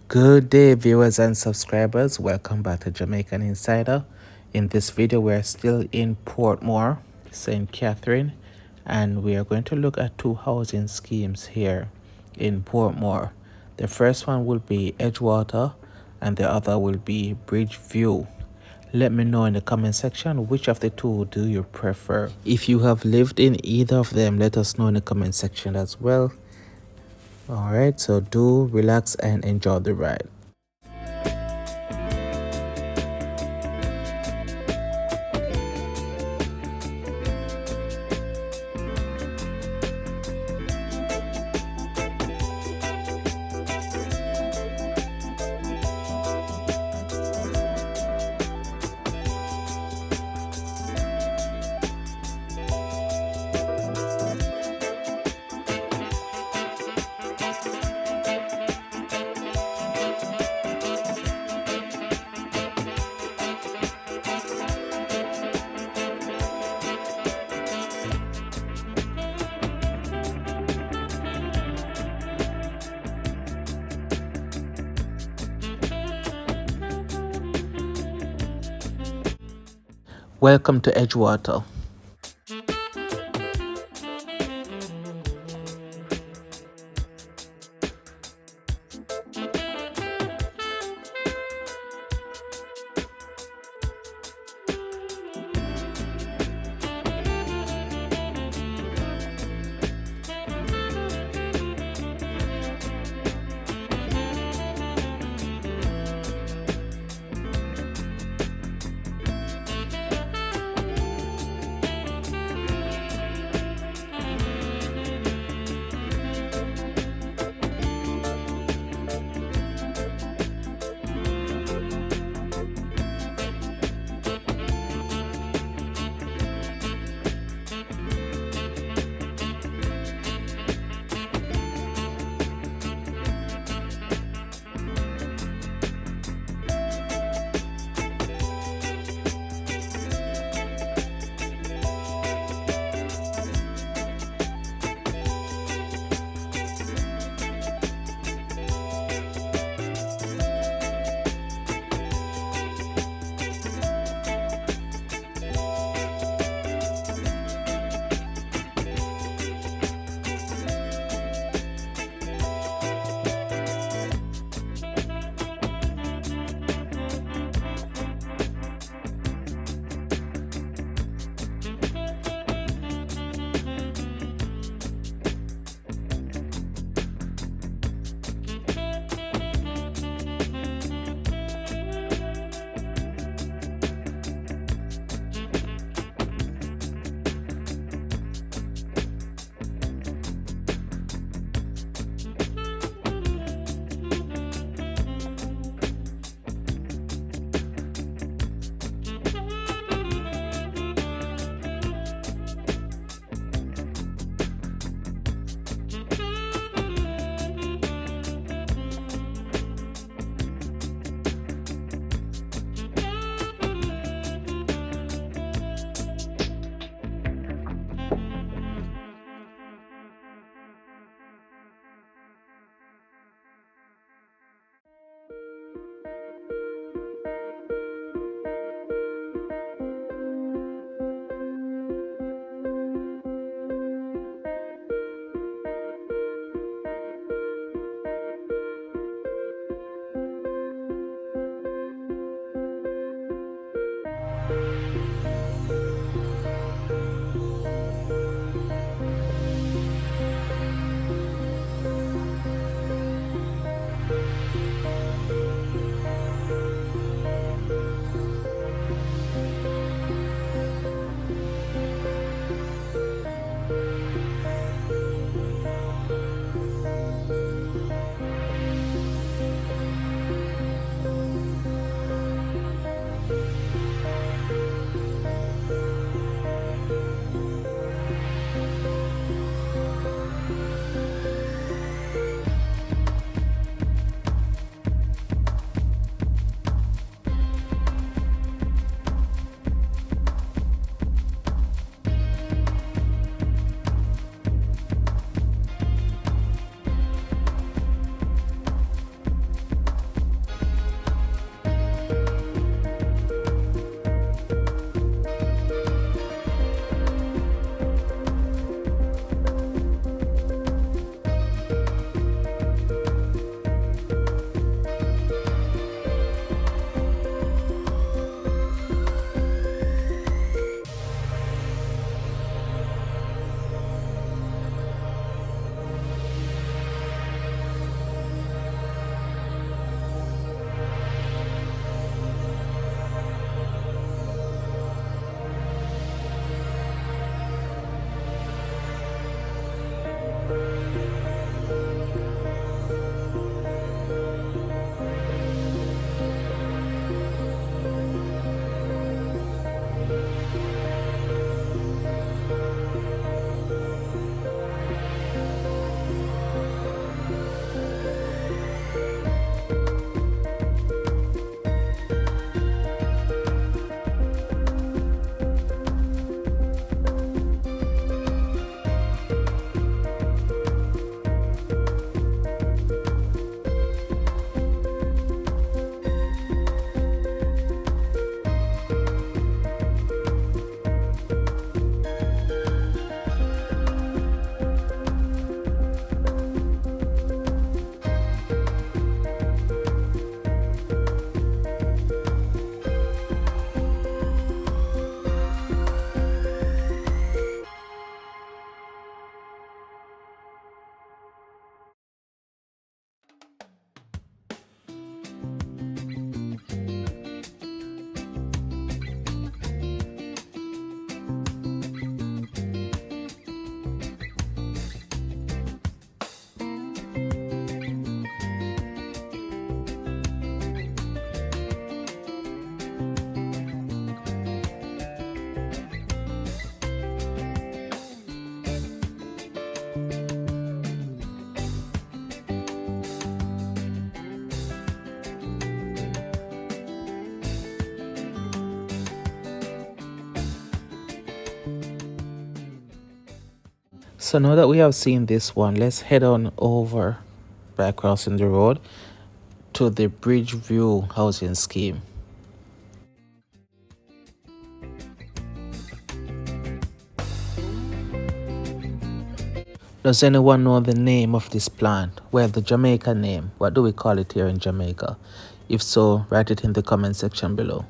Good day, viewers and subscribers. Welcome back to Jamaican Insider. In this video, we're still in Portmore, St. Catherine, and we are going to look at two housing schemes here in Portmore. The first one will be Edgewater, and the other will be Bridgeview. Let me know in the comment section which of the two do you prefer. If you have lived in either of them, let us know in the comment section as well. Alright, so do relax and enjoy the ride. Welcome to Edgewater. So now that we have seen this one, let's head on over by crossing the road to the Bridgeview housing scheme. Does anyone know the name of this plant? Well, the Jamaican name. What do we call it here in Jamaica? If so, write it in the comment section below.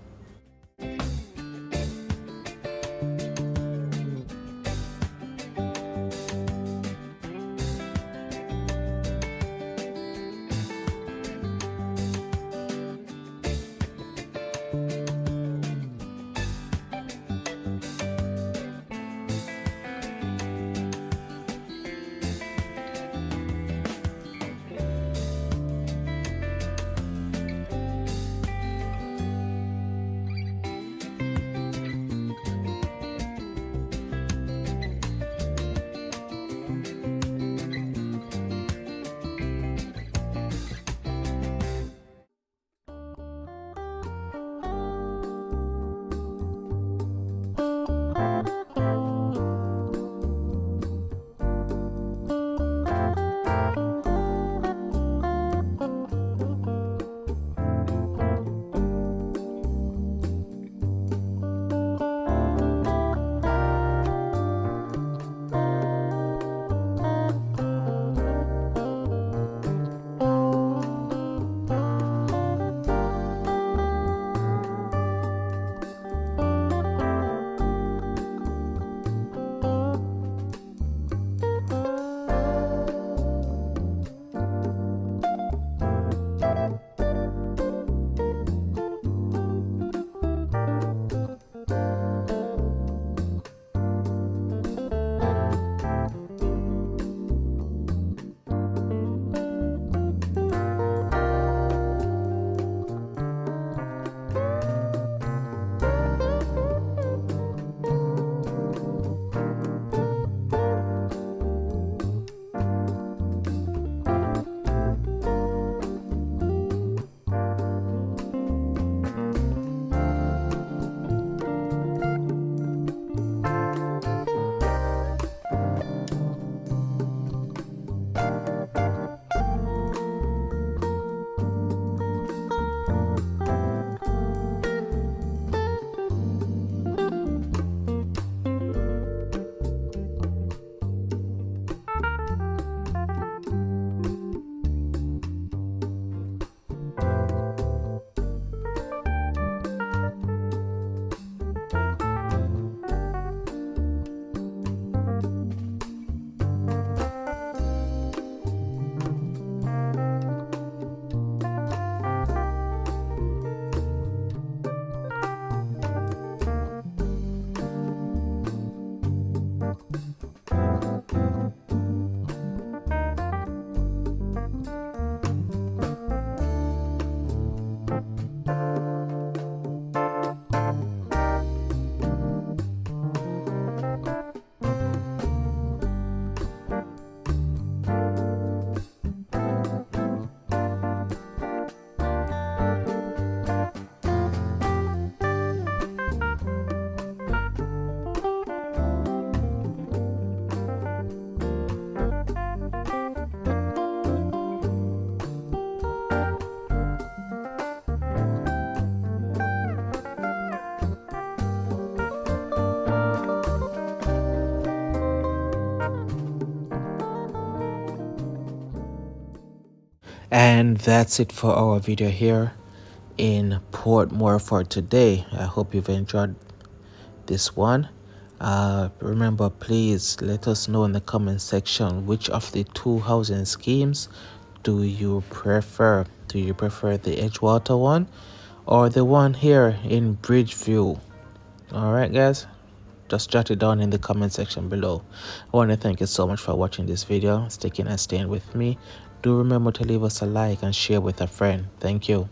And that's it for our video here in Portmore for today. I hope you've enjoyed this one. Remember, please let us know in the comment section which of the two housing schemes do you prefer. Do you prefer the Edgewater one or the one here in Bridgeview? Alright guys, just jot it down in the comment section below. I want to thank you so much for watching this video, sticking and staying with me. Do remember to leave us a like and share with a friend. Thank you.